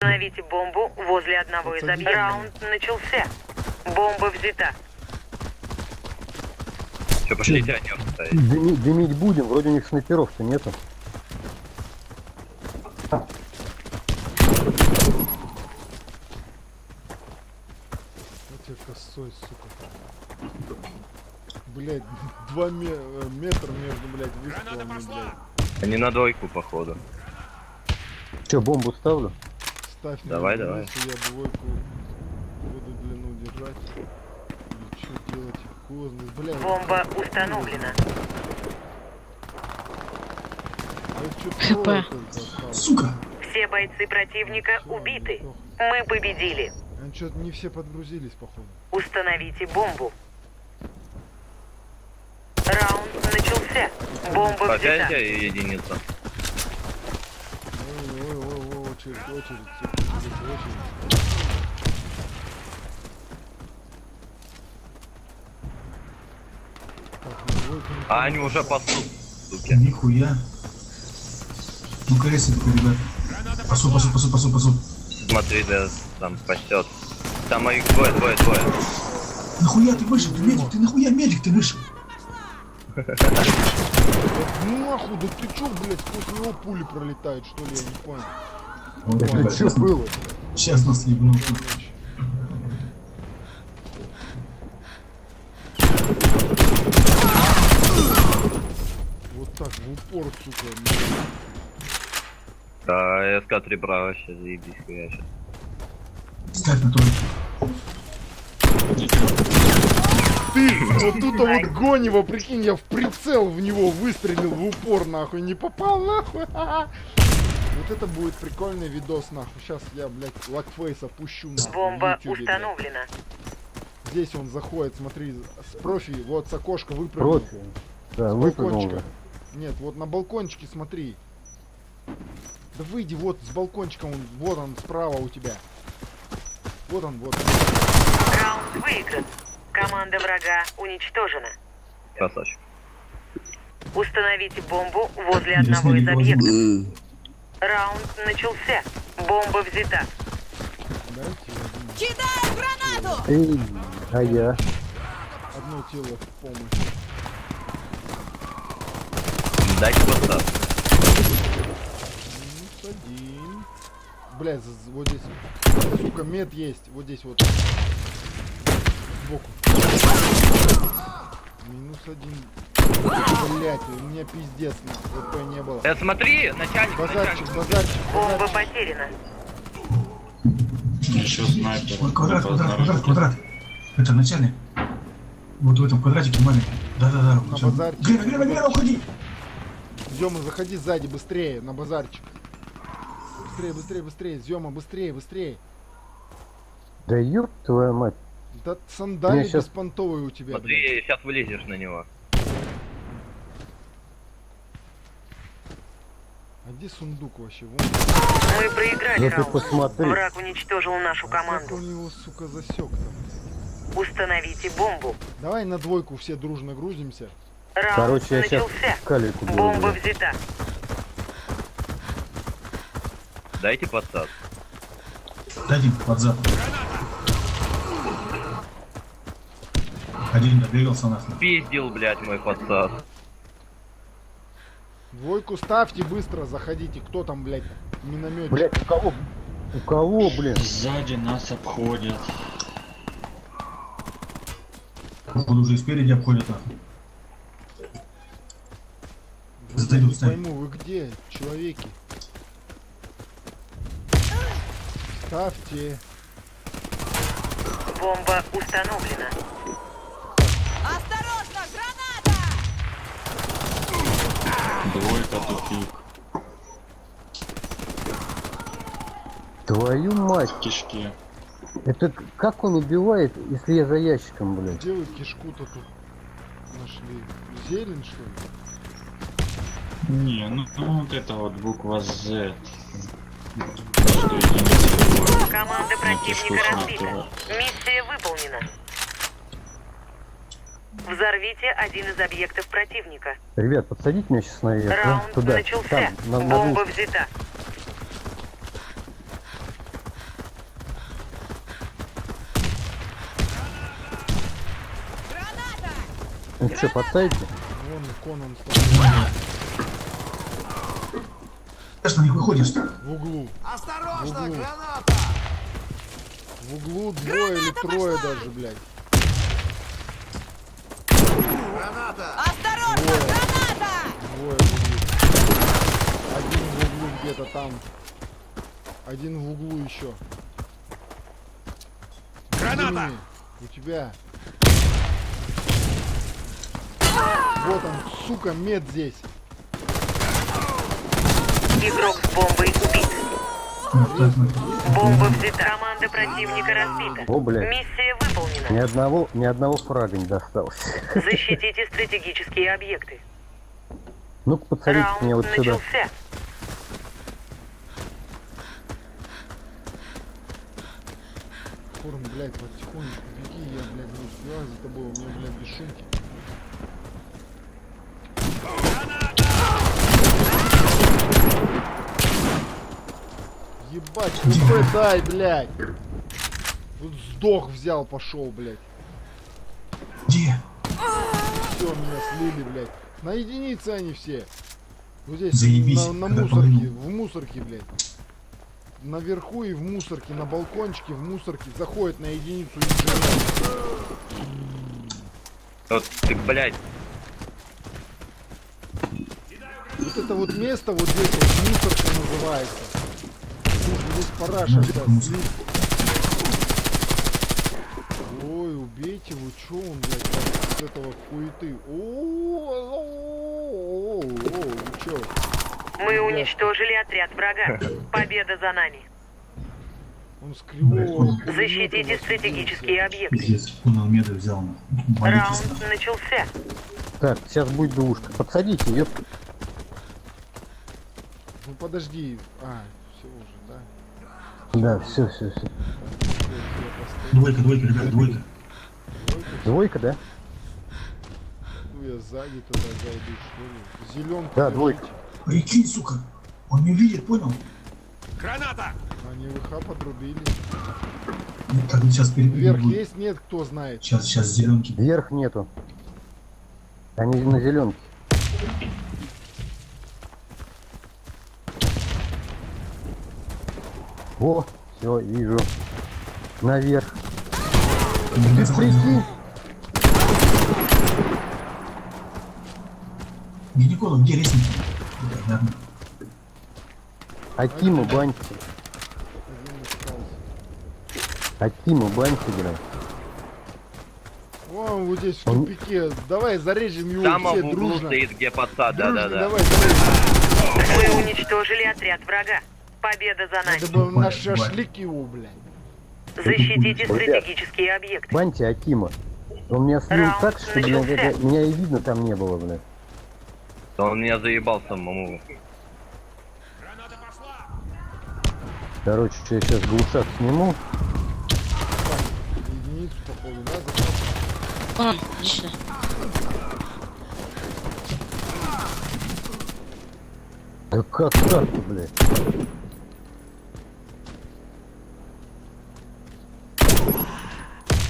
Установите бомбу возле одного из объектов. Раунд начался. Бомба взята. Все, пошли тянем ставить. Дымить будем, вроде у них снайперов-то нету. Вот тебе косой, сука. Блять, 2 метра между, блять, выстрелами, блять. Они на двойку, походу. Че, бомбу ставлю? Ставь на Давай, длину, давай. если я двойку буду длину держать. Или что делать? Хуй знает, блядь. Бомба установлена. ХП. Сука! Все бойцы противника убиты. Мы победили. Они что-то не все подгрузились, походу. Установите бомбу. Раунд начался. Бомба Опять взята. я единица. Ой, очередь, очередь. Так, ну, двойку не А они уже пасут, суки. Нихуя. Ну-ка, ресит-ка, ребят. Пасу. Смотри, да, там спасет. Там их двое. Нахуя ты вышел? Ты медик? Ты нахуя медик ты вышел? Нахуй, да ты чё, блядь, сквозь него пули пролетают, что ли, я не понял. Это что было? Сейчас нас ебнул. Вот так, в упор, сука. Да, СК-3 браво, сейчас заебись, я сейчас. Ставь на тройку. Ты, вот тут вот гонево, прикинь, я в прицел в него выстрелил в упор, нахуй, не попал, нахуй. Вот это будет прикольный видос, нахуй. Сейчас я, блядь, лакфейс опущу, нахуй. Бомба в YouTube, установлена. блядь. Здесь он заходит, смотри, с профи, вот с окошка выпрыгнул. Профи. Да, С выпрыгнул. балкончика. Нет, вот на балкончике смотри. Да выйди, вот с балкончика, вот он справа у тебя. Вот он. Раунд выигран. Команда врага уничтожена. Красавчик. Установите бомбу возле одного из объектов. Раунд начался. Бомба взята. Дайте одну, Кидаю гранату! Эй, а я? одно тело в помощь. Дайте постав. Минус один. Блядь, вот здесь. Сука, мед есть. Вот здесь вот. Сбоку. Минус один. Блять, у меня пиздец, ВП не было. Смотри, начальник. Базарчик. Бомба потеряна. Еще снайпер. Ой, квадрат. Это начальник. Вот в этом квадратике маленький. Да. На базарчик. Глина, уходи! Зёма, заходи сзади, быстрее, на базарчик. Быстрее. Зёма, быстрее. Да ёб твою мать. Да сандали Я щас- беспонтовые у тебя. Смотри, сейчас вылезешь на него. А где сундук вообще? Вон. Мы проиграли Ну ты раунд. посмотри. Враг уничтожил нашу Как команду. он его, сука, засек там? Установите бомбу. Давай на двойку все дружно грузимся. Раунд Короче, я сейчас начался. калику буду. Бомба взята. Дайте постав. Дайте под зад. Один добегался нахуй. Пиздил, блядь, мой подсад. Двойку ставьте быстро, заходите. Кто там, блядь, минометчик? Блять, у кого, блин? Сзади нас обходят. Походу уже и спереди обходят нахуй. Я Сдают, не ставь. пойму, вы где, человеки? Ставьте. Бомба установлена. Осторожно, граната! Двойка тупик. Твою мать. Кишки. Это как он убивает, если я за ящиком, блядь? Где вы кишку-то тут нашли? Зелень, что ли? Не, ну вот это вот буква Z. Что единица. Команда противника скучно разбита. было. Миссия выполнена. Взорвите один из объектов противника. Ребят, подсадите меня сейчас наверх. Раунд Туда. начался. Там, на Бомба двух. взята. Ну что, подставите? Вон Конан стоит Конечно, на них выходишь. в углу. Осторожно, В углу. граната! В углу двое или трое даже, блядь. Граната! Осторожно, Двое. граната! Двое в углу. Один в углу где-то там. Один в углу еще. Граната! У тебя. Вот он, сука, мед здесь. Игрок с бомбой убит. Вот так вот. Бомба взята. Команда противника разбита. О, блядь. Миссия выполнена. Ни одного фрага не досталось. Защитите стратегические объекты. Ну-ка, подсадите меня вот Раунд сюда. начался. Форм, блядь, потихонечку беги, я, блядь, не успеваю за тобой, у меня, блядь, без шумки. Ебать, КП дай, блядь. Тут сдох взял, пошел, блядь. Где? Все, меня слили, блядь. На единицы они все. Вот здесь, Заебись, на когда мусорке, половину. в мусорке, блядь. Наверху и в мусорке, на балкончике, в мусорке. Заходит на единицу инженер. Вот ты, блядь. Вот это вот место вот здесь вот мусорка называется. Слушай, здесь параша вся слит. Ой, убейте, вы чё, он, блядь, с этого хуеты. О, вы чё? Мы уничтожили отряд врага. Победа за нами. Он с кривого пулемёта Защитите нас стратегические объекты. Пиздец, он меда взял. Маленький Раунд знак. начался. Так, сейчас будет двушка. Подсадите ее. Ну подожди. А, все уже, да? Да, все. Вот, я постою. Двойка, ребят, двойка. Двойка, да? Ну я сзади туда зайду, что ли? Зеленку. Да, двойка. Прикинь, сука. Он не видит, понял? Они ВХ подрубили. Так, сейчас Вверх перебегу. есть? Нет, кто знает. Сейчас зеленки. Вверх нету. Они на зеленке. О, все, вижу. Наверх. Ты прикинь. Гинеколог, где лестница? Блядь, ладно. Акиму баньте. Один остался. Акиму баньте, блядь. Вон вот здесь в Он- тупике. Давай зарежем его Там все в углу дружно. стоит где подсад, Дружно, да-да-да. давай зарежем. Мы уничтожили отряд врага. Победа за нами. Надо было на Бать, шашлык его, блядь. Защитите стратегические объекты. Баньте Акима. Он меня слил Раунд так, что, блядь, начался. это- меня и видно там не было, блядь. Да он меня заебал самому. Короче, я сейчас глушак сниму. Единицу, походу, да? Запас? Отлично. Да как так-то, блядь?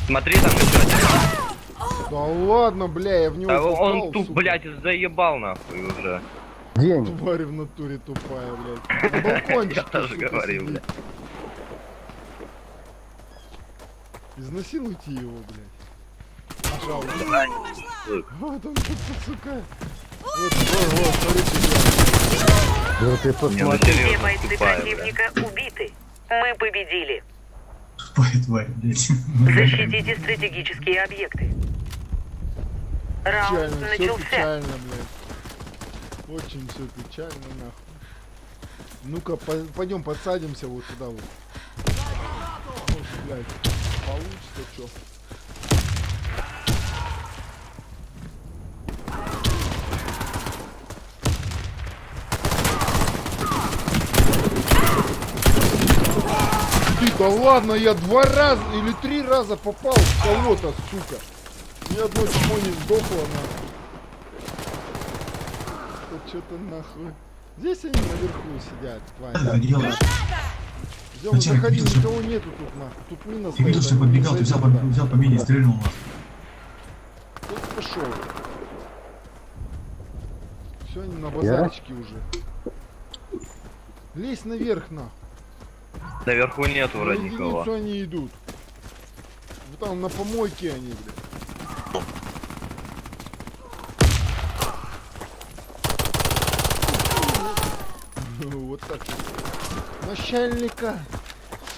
Смотри там еще один. Да ладно, бля, я в него Да попал, он тут, сука. блядь, заебал нахуй уже. Где они? Тварь в натуре тупая, блядь. На балкончике, Я тоже сука, говорил, сидит. блядь. Изнасилуйте его, блядь. Пожалуйста. Ай, Вот он, сука. Вот, смотрите, блядь. Да ты Не, ну посмотри. Все серьезно, бойцы тупая, блядь. противника убиты. Мы победили. Тупая тварь, блядь. Защитите стратегические объекты. Раунд Печально, все начался. печально, блядь. Очень все печально, нахуй. Ну-ка, пойдем подсадимся вот сюда вот. Может, блядь, получится что. Ты, да ладно, я 2 раза или 3 раза попал в кого-то, сука. Ни одно чмо не сдохло, нахуй. Это что-то нахуй. Здесь они наверху сидят, тварь. Так делаешь. Взял, Зачем? заходи, Видел, что- никого нету тут, нахуй. Тут мина Ты видел, стоит, что они подбегал, не ты взял, зайдут туда. взял по меди и стрельнул нахуй. Тут ушел. Все, они на базарчике уже. Лезь наверх, нахуй. Наверху нет На вроде никого. единицу они идут. Вот там на помойке они, блядь. Ну, вот так вот. Начальника.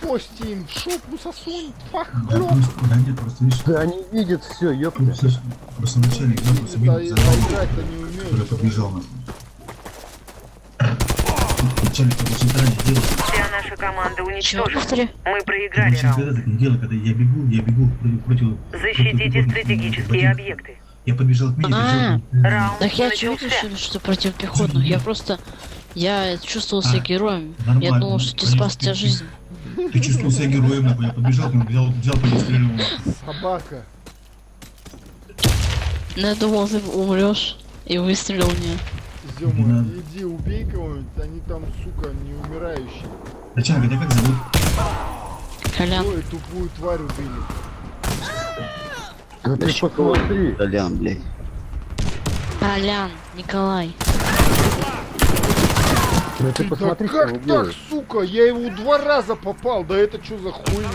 Кости им в шопу сосунь. Да, Пахлёп. да нет, просто видишь, Да они видят все, ёпта. просто начальник, да, просто Да, видит и за нами, играть-то не который умеют. побежал нахуй. Начальник по центральной делает. Вся наша команда Чё, уничтожена. повтори? Мы проиграли Обычно раунд. когда так не делаю, когда я бегу против... Защитите стратегические противника. объекты. Я подбежал к мине, Раунд Так я начался. чувствую, что противопехотных. Я просто... Я чувствовал себя героем. Я нормально, думал, что ты спас тебе жизнь. Ты чувствовал себя героем, нахуй, я подбежал к нему, взял перестрелил его. Собака. Но я думал, ты умрешь и выстрелил мне. Зёма, надо. иди убей кого-нибудь, они там, сука, не умирающие. Начальник, тебя как зовут? Колян. Ой, тупую тварь убили. Да ты посмотри. Толян, блядь. Колян, Николай. Да ты Да посмотри, что как они так, делают. сука? Я его 2 раза попал. Да это что за хуйня?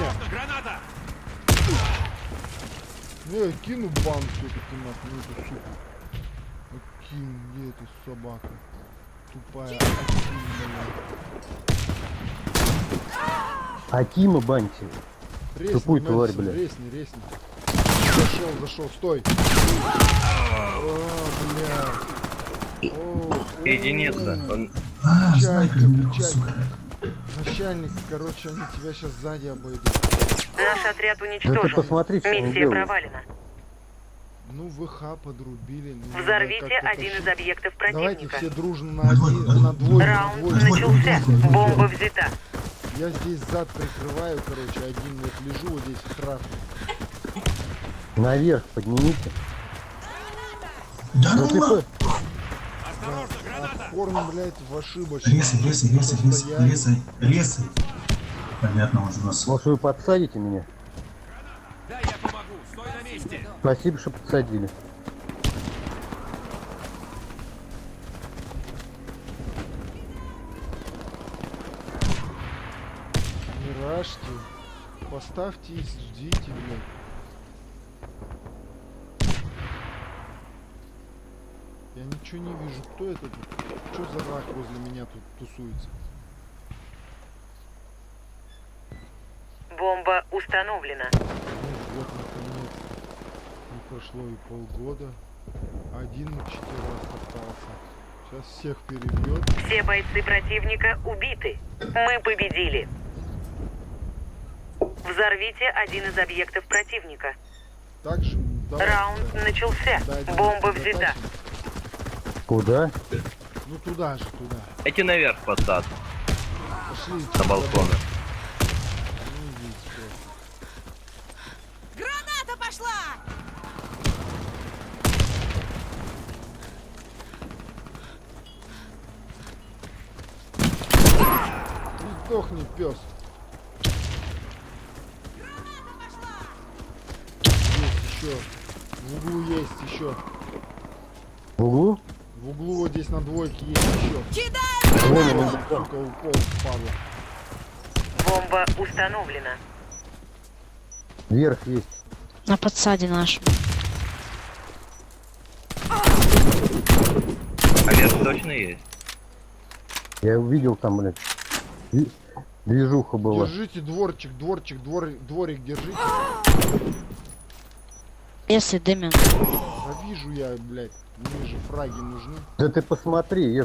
Ну я кину бан все-таки нахуй, ну эту суку. Аким, где эта собака? Тупая Аким, блядь. Акима баньте. Резни, Тупую тварь, Мэнсон, блядь. Резни. Зашел, стой. Бля. Единица. Он... Снайпер наверху, Чайка. сука. Начальник, короче, они тебя сейчас сзади обойдут. Наш отряд Да ты уничтожен. посмотри, что они Миссия делают. провалена. Ну, ВХ подрубили. Ну, Взорвите как-то один из тащить. объектов Давайте противника. все дружно на На двойку, один, на двойку, на Раунд двойку. начался. Бомба взята. Я здесь зад прикрываю, короче, один вот лежу, вот здесь храп. Наверх поднимите. Да Ну ну ты нахуй. по- А корм, блядь, в ошибочку. Резай. Понятно уже у нас. Может вы подсадите меня? Да, я помогу. Стой на месте. Спасибо, что подсадили. Не рашьте. Поставьте и ждите, блядь. Я ничего не вижу. Кто это тут? Что за рак возле меня тут тусуется? Бомба установлена. Ну вот, наконец. Не прошло и полгода. 11 раз остался. Сейчас всех перебьет. Все бойцы противника убиты. Мы победили. Взорвите один из объектов противника. Также давай, Раунд да. начался. Дайте Бомба затащим. взята. Куда? Ну туда же, туда. Эти наверх посад, Пошли. на балконы. Ну, иди, всё. Граната пошла! И сдохни, пес. Есть еще. В углу есть еще. В углу? В углу вот здесь на двойке есть еще. Вон он. Сука, упал, падла. Бомба установлена. Вверх есть. На подсаде нашем. А вверх точно есть? Я увидел там, блядь. Движуха была. Держите дворик, дворик держите. Если дымин. Да вижу я, блядь. Мне же фраги нужны. Да ты посмотри,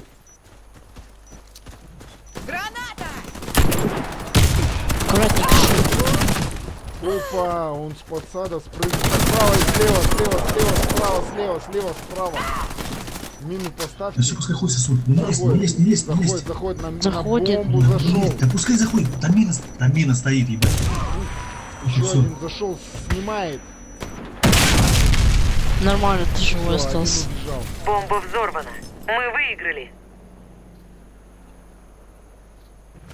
Граната! Аккуратнее. Опа, он с подсада спрыгнул. Справа и слева, слева, справа. Мину Да поставьте. все, пускай хуй сосут. Не лезь, не лезь. Заходит на Заходит. бомбу, зашел. Да пускай заходит. Там мина стоит, ебать. Еще Всё. один зашел, снимает. Нормально, ты Всё, живой один остался. убежал. Бомба взорвана. Мы выиграли.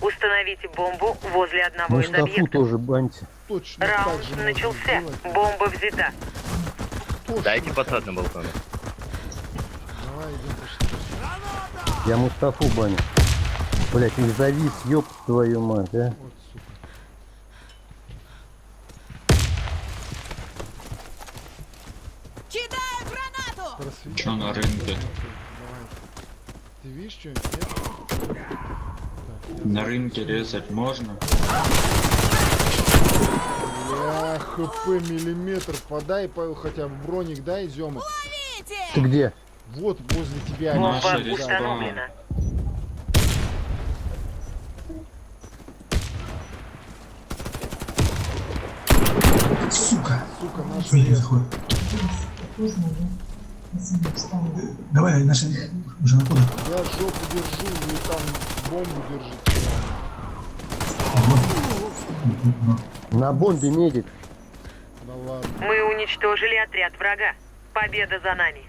Установите бомбу возле одного на из шкафу объектов. тоже баньте. Точно так Раунд же можно начался. сделать. Бомба взята. Точно. Дайте пацан на балконе. Давай, идем пошли. Я Мустафу баню. Блять, не завис, ёб твою мать, а. Вот, сука. Кидаю гранату! Просвети. Чё на рынке? Давай. Ты видишь что-нибудь? Нет? Так, На рынке резать можно? я хп миллиметр. Подай, хотя бы броник дай, Зёма. Ты где? Вот возле тебя. Наша Бомба респа. установлена. Сука! Сука, наш Что здесь заходит? Давай, наши уже на куда? Я жопу держу, и там бомбу держите. На бомбе медик. Да ладно. Мы уничтожили отряд врага. Победа за нами.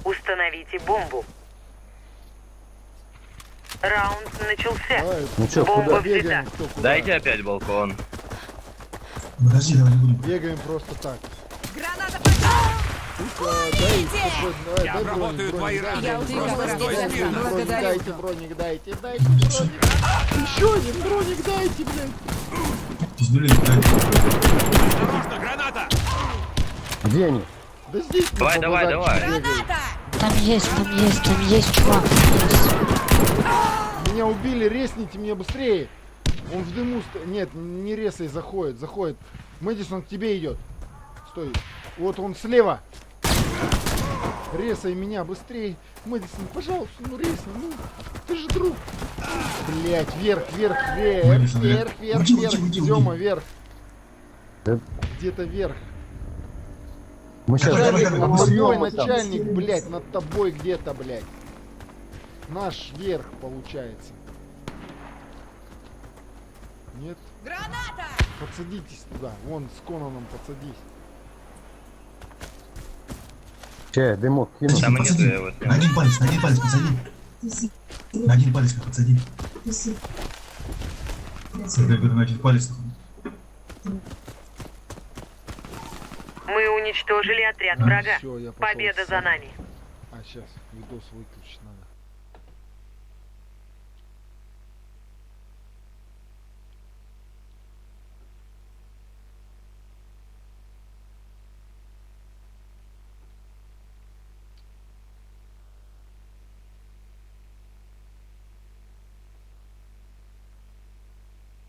Установите бомбу. Раунд начался. Давай, Ну чё, Бомба куда? бегаем, взята. кто куда. Дайте опять балкон. Подожди, давай не будем. Бегаем просто так. Граната пошла! Сука, дай, давай, Я дай обработаю твои броник, раны. дай Просто броник, стой дай смирно. броник, Благодарю. дайте броник, дайте броник. Еще один броник дайте, блядь. Пиздюлей, дай. Осторожно, граната! Где они? Да здесь Давай, на давай, базарчике давай. бегай. Граната! Там есть чувак. Меня убили, резните меня быстрее. Он в дыму нет, не резай, заходит. Мэдисон к тебе идет. Стой. Вот он слева. Резай меня быстрее. Мэдисон, пожалуйста, ну резай, ну. Ты же друг. Блять, вверх, Мэдисон, вверх. уйди. Тёма, вверх. Да. Где-то вверх. Мы сейчас Давай, Начальник, давай, над тобой, умрём там. начальник, блять, над тобой где-то, блять. Наш верх получается. Нет? Граната! Подсадитесь туда. Вон с Конаном подсадись. Че, дымок кину. Подожди, Там и подсади. нету его с ним. На один палец подсади. На один палец подсади. Я говорю, на один палец. Мы уничтожили отряд А, врага. Всё, я пошел Победа ссать. за нами. А, сейчас, видос выключить.